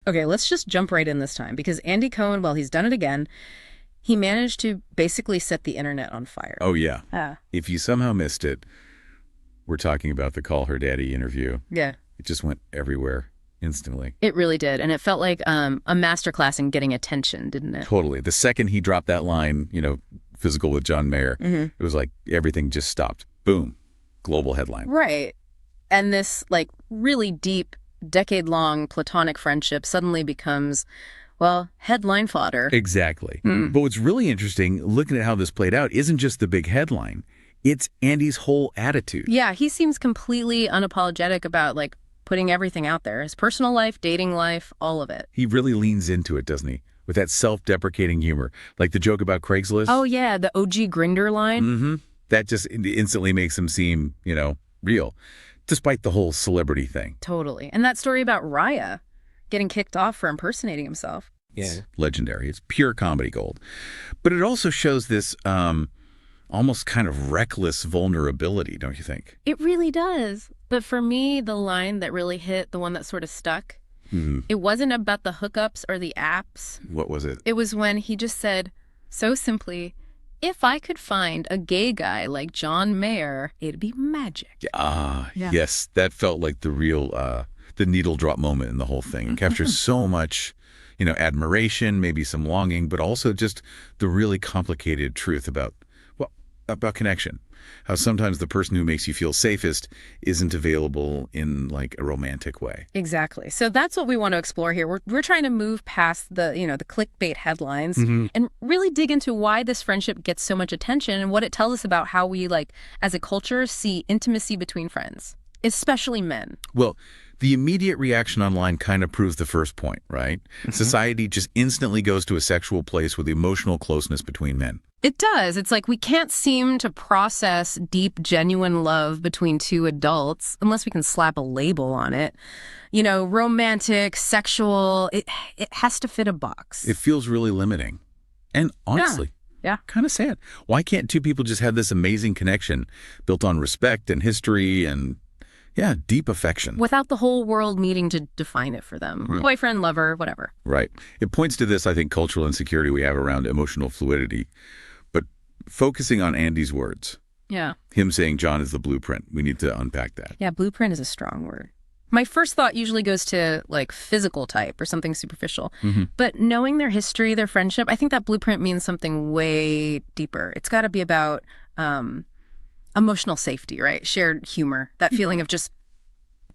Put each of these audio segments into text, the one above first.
Okay, let's just jump right in this time because Andy Cohen, well, he's done it again. He managed to basically set the internet on fire. Oh, yeah. If you somehow missed it, we're talking about the Call Her Daddy interview. Yeah. It just went everywhere instantly. It really did. And it felt like a masterclass in getting attention, didn't it? Totally. The second he dropped that line, physical with John Mayer, it was like everything just stopped. Boom. Global headline. Right. And this like really deep, decade-long platonic friendship suddenly becomes, well, headline fodder. Exactly. But what's really interesting, looking at how this played out, isn't just the big headline. It's Andy's whole attitude. Yeah, he seems completely unapologetic about like putting everything out there. His personal life, dating life, all of it. He really leans into it, doesn't he? With that self-deprecating humor. Like the joke about Craigslist. Oh, yeah, the OG Grindr line. That just instantly makes him seem, real, despite the whole celebrity thing. Totally. And that story about Raya getting kicked off for impersonating himself. Yeah. It's legendary. It's pure comedy gold. But it also shows this almost kind of reckless vulnerability, don't you think? It really does. But for me, the line that really hit, the one that sort of stuck, it wasn't about the hookups or the apps. What was it? It was when he just said, so simply, if I could find a gay guy like John Mayer, it'd be magic. Yes. That felt like the real, the needle drop moment in the whole thing. It captures so much, admiration, maybe some longing, but also just the really complicated truth about connection. How sometimes the person who makes you feel safest isn't available in like a romantic way. Exactly. So that's what we want to explore here. We're trying to move past the, the clickbait headlines and really dig into why this friendship gets so much attention and what it tells us about how we, like, as a culture, see intimacy between friends, especially men. Well, the immediate reaction online kind of proves the first point, right? Society just instantly goes to a sexual place with emotional closeness between men. It does. It's like we can't seem to process deep, genuine love between two adults unless we can slap a label on it. Romantic, sexual, it has to fit a box. It feels really limiting. And honestly, kind of sad. Why can't two people just have this amazing connection built on respect and history and, deep affection? Without the whole world needing to define it for them. Boyfriend, lover, whatever. Right. It points to this, I think, cultural insecurity we have around emotional fluidity. But focusing on Andy's words. Yeah. Him saying John is the blueprint. We need to unpack that. Yeah, blueprint is a strong word. My first thought usually goes to like physical type or something superficial. But knowing their history, their friendship, I think that blueprint means something way deeper. It's got to be about emotional safety, right? Shared humor, that feeling of just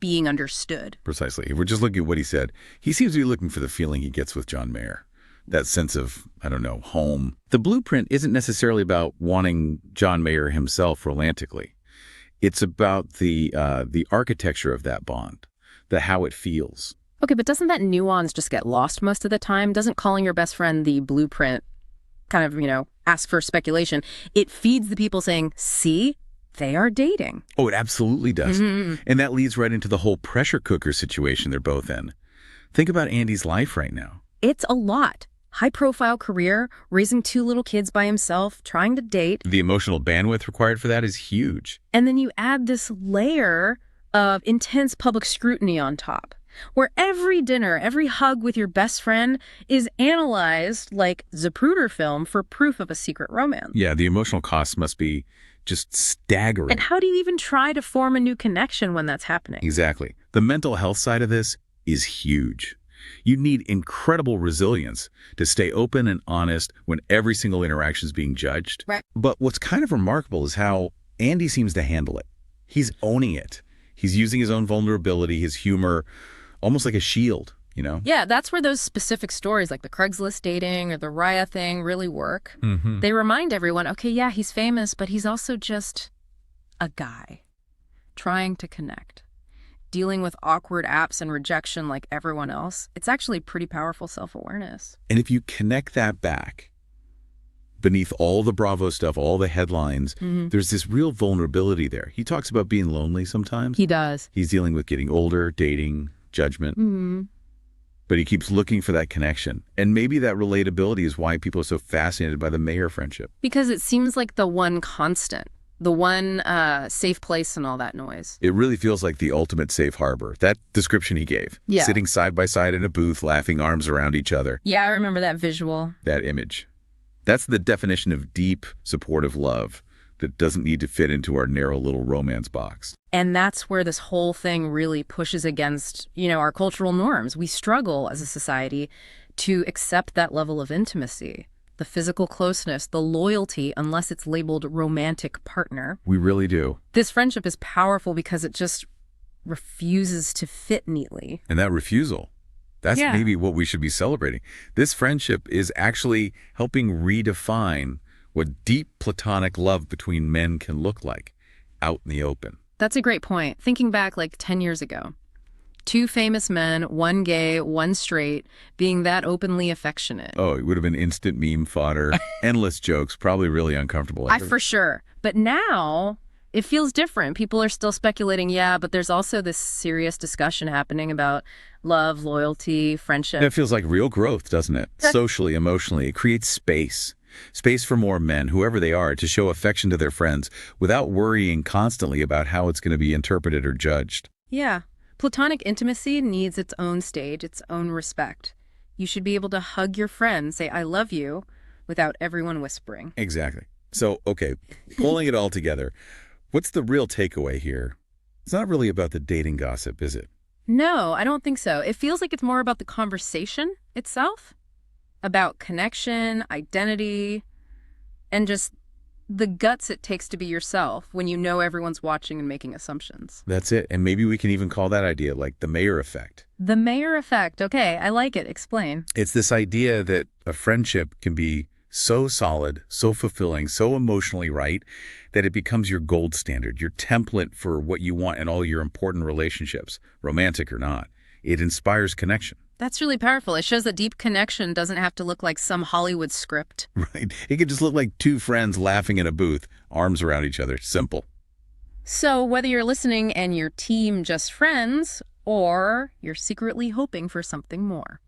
being understood. Precisely. If we're just looking at what he said, he seems to be looking for the feeling he gets with John Mayer. That sense of, home. The blueprint isn't necessarily about wanting John Mayer himself romantically. It's about the architecture of that bond, how it feels. Okay, but doesn't that nuance just get lost most of the time? Doesn't calling your best friend the blueprint kind of, ask for speculation? It feeds the people saying, see, they are dating. Oh, it absolutely does. And that leads right into the whole pressure cooker situation they're both in. Think about Andy's life right now. It's a lot. High-profile career, raising 2 little kids by himself, trying to date. The emotional bandwidth required for that is huge. And then you add this layer of intense public scrutiny on top, where every dinner, every hug with your best friend is analyzed like Zapruder film for proof of a secret romance. Yeah, the emotional costs must be just staggering. And how do you even try to form a new connection when that's happening? Exactly. The mental health side of this is huge. You need incredible resilience to stay open and honest when every single interaction is being judged. Right. But what's kind of remarkable is how Andy seems to handle it. He's owning it. He's using his own vulnerability, his humor, almost like a shield, Yeah, that's where those specific stories like the Craigslist dating or the Raya thing really work. They remind everyone, okay, yeah, he's famous, but he's also just a guy trying to connect. Dealing with awkward apps and rejection like everyone else, it's actually pretty powerful self-awareness. And if you connect that back beneath all the Bravo stuff, all the headlines, there's this real vulnerability there. He talks about being lonely sometimes. He does. He's dealing with getting older, dating, judgment. But he keeps looking for that connection. And maybe that relatability is why people are so fascinated by the Mayer friendship. Because it seems like the one constant, The one safe place and all that noise. It really feels like the ultimate safe harbor. That description he gave. Yeah. Sitting side by side in a booth, laughing arms around each other. Yeah, I remember that visual. That image. That's the definition of deep, supportive love that doesn't need to fit into our narrow little romance box. And that's where this whole thing really pushes against, our cultural norms. We struggle as a society to accept that level of intimacy, the physical closeness, the loyalty, unless it's labeled romantic partner. We really do. This friendship is powerful because it just refuses to fit neatly. And that refusal, that's maybe what we should be celebrating. This friendship is actually helping redefine what deep platonic love between men can look like out in the open. That's a great point. Thinking back like 10 years ago, two famous men, one gay, one straight, being that openly affectionate. Oh, it would have been instant meme fodder, endless jokes, probably really uncomfortable. For sure. But now it feels different. People are still speculating, but there's also this serious discussion happening about love, loyalty, friendship. It feels like real growth, doesn't it? Socially, emotionally, it creates space. Space for more men, whoever they are, to show affection to their friends without worrying constantly about how it's going to be interpreted or judged. Yeah. Platonic intimacy needs its own stage, its own respect. You should be able to hug your friend, say, I love you, without everyone whispering. Exactly. So, okay, pulling it all together, what's the real takeaway here? It's not really about the dating gossip, is it? No, I don't think so. It feels like it's more about the conversation itself, about connection, identity, and just the guts it takes to be yourself when you know everyone's watching and making assumptions. That's it. And maybe we can even call that idea like the mayor effect. The mayor effect. Okay, I like it. Explain. It's this idea that a friendship can be so solid, so fulfilling, so emotionally right, that it becomes your gold standard, your template for what you want in all your important relationships, romantic or not. It inspires connection. That's really powerful. It shows that deep connection doesn't have to look like some Hollywood script. Right. It could just look like two friends laughing in a booth, arms around each other. Simple. So whether you're listening and your team just friends, or you're secretly hoping for something more.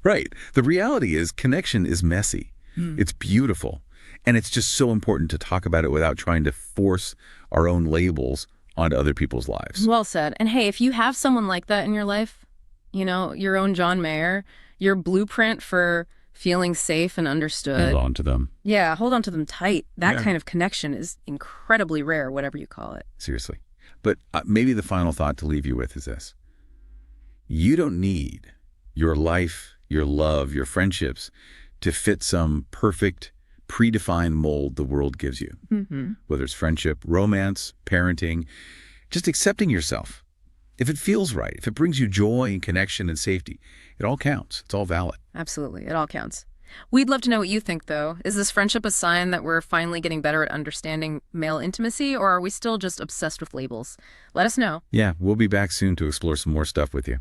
Right. The reality is connection is messy. It's beautiful. And it's just so important to talk about it without trying to force our own labels onto other people's lives. Well said. And hey, if you have someone like that in your life, your own John Mayer, your blueprint for feeling safe and understood. Hold on to them. Yeah, hold on to them tight. That kind of connection is incredibly rare, whatever you call it. Seriously. But maybe the final thought to leave you with is this. You don't need your life, your love, your friendships to fit some perfect, predefined mold the world gives you. Whether it's friendship, romance, parenting, just accepting yourself. If it feels right, if it brings you joy and connection and safety, it all counts. It's all valid. Absolutely. It all counts. We'd love to know what you think, though. Is this friendship a sign that we're finally getting better at understanding male intimacy, or are we still just obsessed with labels? Let us know. Yeah, we'll be back soon to explore some more stuff with you.